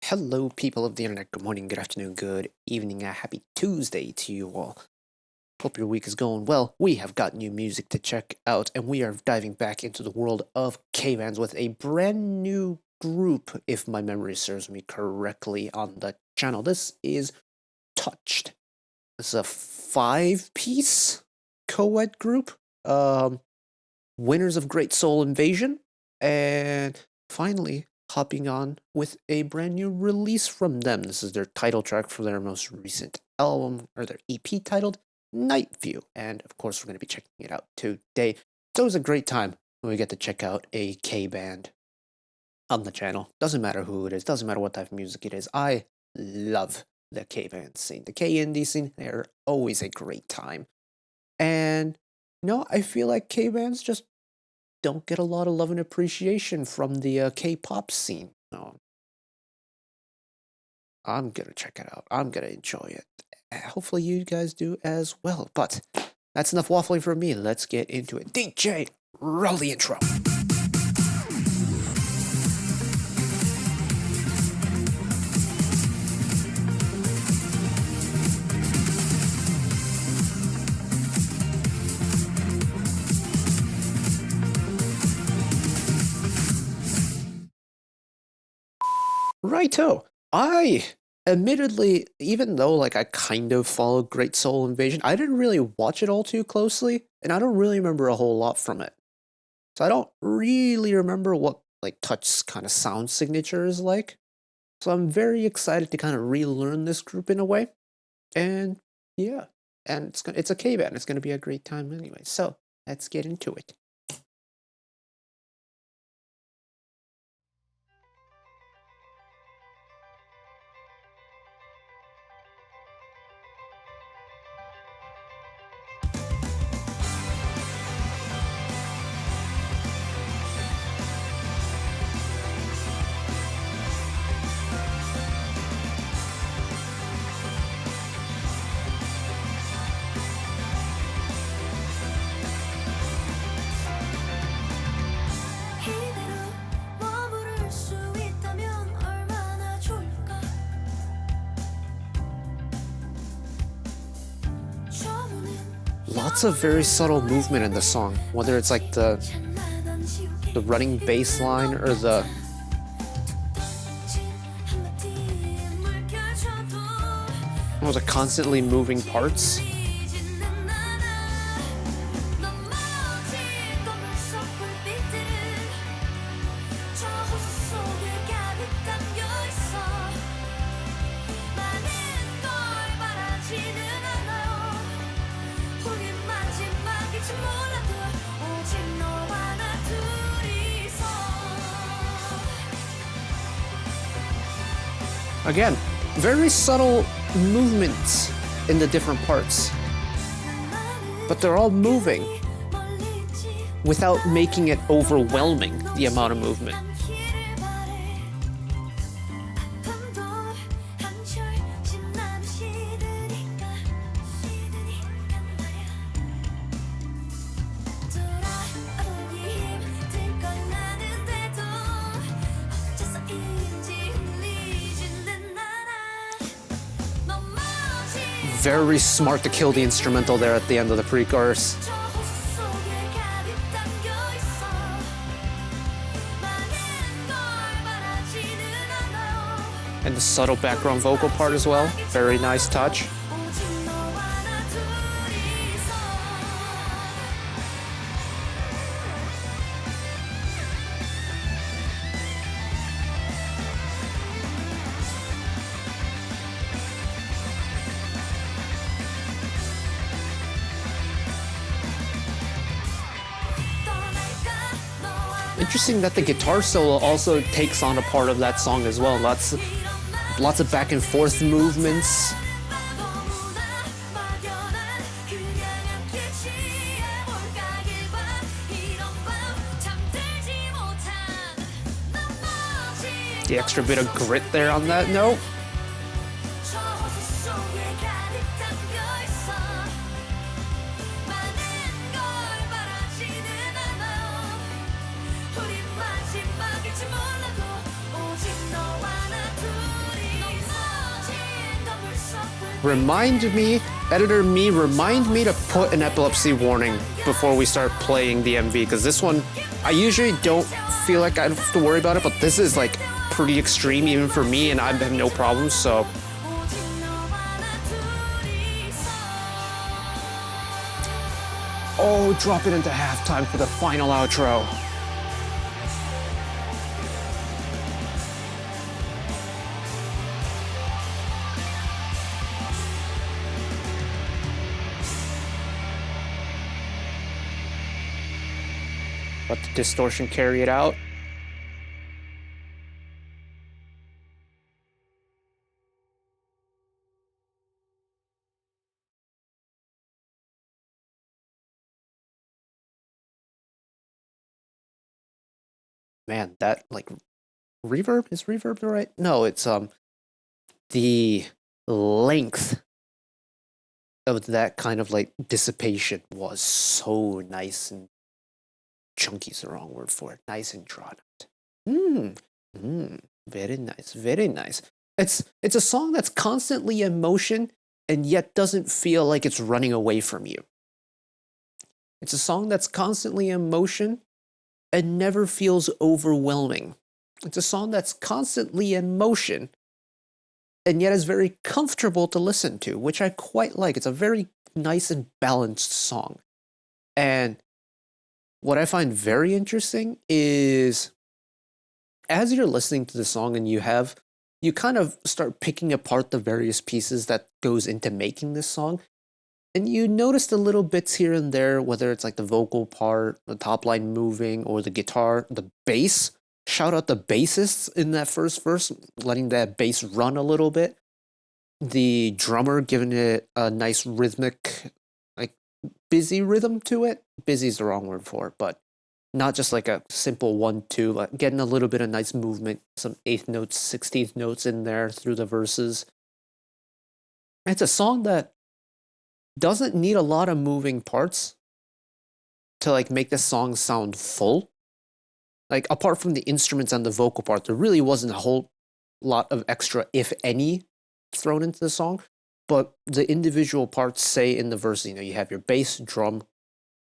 Hello, people of the internet. Good morning, good afternoon, good evening, a happy Tuesday to you all. Hope your week is going well. We have got new music to check out, and we are diving back into the world of K-bands with a brand new group, if my memory serves me correctly, on the channel. This is Touched. This is a 5-piece co-ed group. Winners of Great Soul Invasion, and finally hopping on with a brand new release from them. This is their title track for their most recent album, or their EP titled Night View. And of course, we're going to be checking it out today. It's always a great time when we get to check out a K-band on the channel. Doesn't matter who it is, doesn't matter what type of music it is. I love the K-band scene. The K-indie scene, they're always a great time. And, I feel like K-bands just don't get a lot of love and appreciation from the K-pop scene. No. I'm gonna check it out. I'm gonna enjoy it. Hopefully you guys do as well. But that's enough waffling from me. Let's get into it. DJ, roll the intro. Righto. I admittedly, even though I kind of followed Great Soul Invasion, I didn't really watch it all too closely, and I don't really remember a whole lot from it. So I don't really remember what Touch's kind of sound signature is like. So I'm very excited to kind of relearn this group in a way. And yeah, and it's a K-band. It's gonna be a great time anyway. So let's get into it. Lots of very subtle movement in the song, whether it's the running bass line or the constantly moving parts. Again, very subtle movements in the different parts, but they're all moving without making it overwhelming, the amount of movement. Very smart to kill the instrumental there at the end of the pre-chorus. And the subtle background vocal part as well. Very nice touch. Interesting that the guitar solo also takes on a part of that song as well. Lots of back and forth movements. The extra bit of grit there on that note. Remind me, editor me, remind me to put an epilepsy warning before we start playing the MV, because this one, I usually don't feel like I have to worry about it, but this is like pretty extreme even for me, and I have no problems, so. Oh, drop it into halftime for the final outro. Let the distortion carry it out. Man, that like reverb, is reverb the right? No, it's the length of that kind of like dissipation was so nice and chunky is the wrong word for it. Nice and drawn out. Very nice, very nice. It's a song that's constantly in motion and yet doesn't feel like it's running away from you. It's a song that's constantly in motion and never feels overwhelming. It's a song that's constantly in motion and yet is very comfortable to listen to, which I quite like. It's a very nice and balanced song. And what I find very interesting is as you're listening to the song and you kind of start picking apart the various pieces that goes into making this song, and you notice the little bits here and there, whether it's like the vocal part, the top line moving, or the guitar, the bass. Shout out the bassists in that first verse, letting that bass run a little bit. The drummer giving it a nice rhythmic, like busy rhythm to it. Busy is the wrong word for it, but not just like a simple 1-2, like getting a little bit of nice movement, some 8th notes, 16th notes in there through the verses. It's a song that doesn't need a lot of moving parts to like make the song sound full. Like apart from the instruments and the vocal part, there really wasn't a whole lot of extra, if any, thrown into the song. But the individual parts, say in the verse, you have your bass, drum,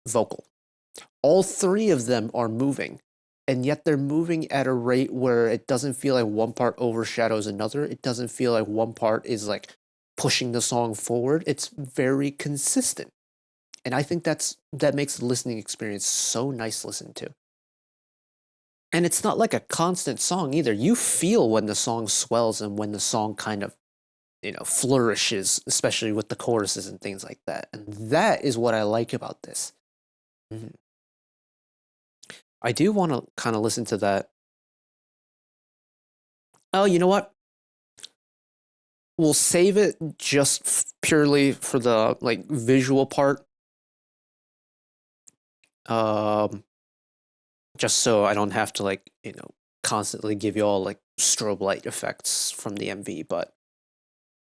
vocal. All three of them are moving, and yet they're moving at a rate where it doesn't feel like one part overshadows another. It doesn't feel like one part is like pushing the song forward. It's very consistent. And I think that makes the listening experience so nice to listen to. And it's not like a constant song either. You feel when the song swells and when the song kind of, flourishes, especially with the choruses and things like that. And that is what I like about this. Mm-hmm. I do want to kind of listen to that. Oh, you know what? We'll save it just purely for the like visual part. Just so I don't have to like, constantly give you all like strobe light effects from the MV, but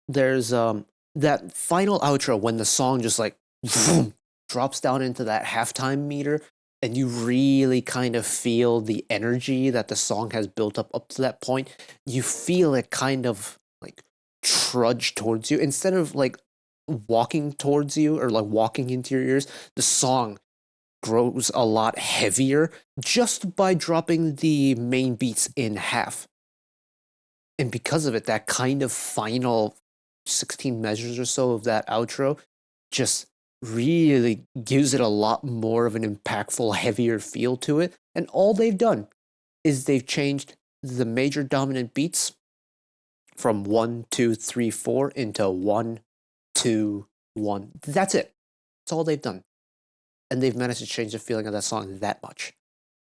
there's that final outro when the song just like drops down into that halftime meter and you really kind of feel the energy that the song has built up to that point. You feel it kind of like trudge towards you instead of like walking towards you or like walking into your ears. The song grows a lot heavier just by dropping the main beats in half. And because of it, that kind of final 16 measures or so of that outro just really gives it a lot more of an impactful, heavier feel to it. And all they've done is they've changed the major dominant beats from 1, 2, 3, 4 into 1, 2, 1. That's it. That's all they've done. And they've managed to change the feeling of that song that much.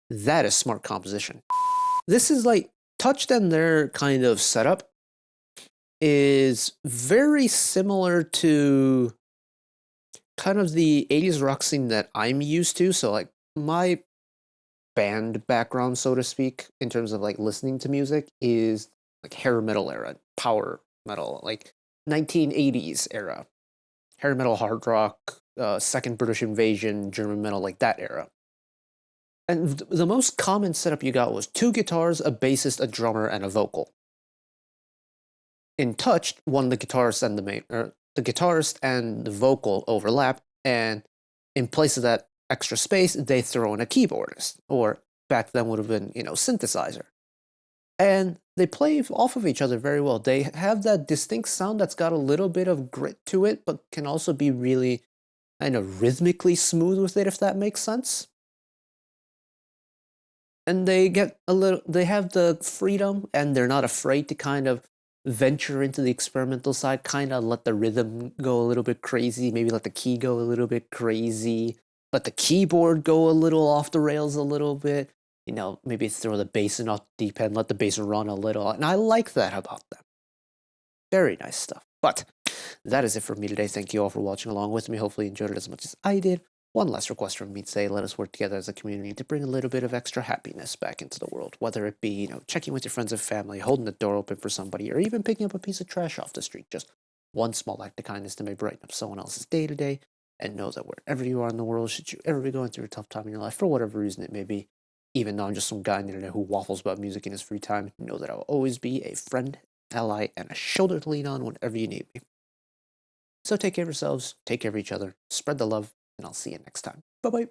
That is smart composition. This is like Touched and their kind of setup is very similar to kind of the 80s rock scene that I'm used to. So like my band background, so to speak, in terms of like listening to music is like hair metal era, power metal, like 1980s era. Hair metal, hard rock, second British invasion, German metal, like that era. And the most common setup you got was 2 guitars, a bassist, a drummer, and a vocal. in Touch, one the guitarist and the guitarist and the vocal overlap, and in place of that extra space, they throw in a keyboardist, or back then would have been synthesizer, and they play off of each other very well. They have that distinct sound that's got a little bit of grit to it, but can also be really kind of rhythmically smooth with it, if that makes sense. And they have the freedom, and they're not afraid to kind of venture into the experimental side, kind of let the rhythm go a little bit crazy, maybe let the key go a little bit crazy, let the keyboard go a little off the rails a little bit, maybe throw the bass in off the deep end, let the bass run a little, and I like that about them. Very nice stuff. But that is it for me today. Thank you all for watching along with me. Hopefully you enjoyed it as much as I did. One last request from me today: let us work together as a community to bring a little bit of extra happiness back into the world. Whether it be, checking with your friends and family, holding the door open for somebody, or even picking up a piece of trash off the street. Just one small act of kindness to may brighten up someone else's day to day. And know that wherever you are in the world, should you ever be going through a tough time in your life, for whatever reason it may be, even though I'm just some guy on the internet who waffles about music in his free time, know that I will always be a friend, ally, and a shoulder to lean on whenever you need me. So take care of yourselves, take care of each other, spread the love, and I'll see you next time. Bye bye.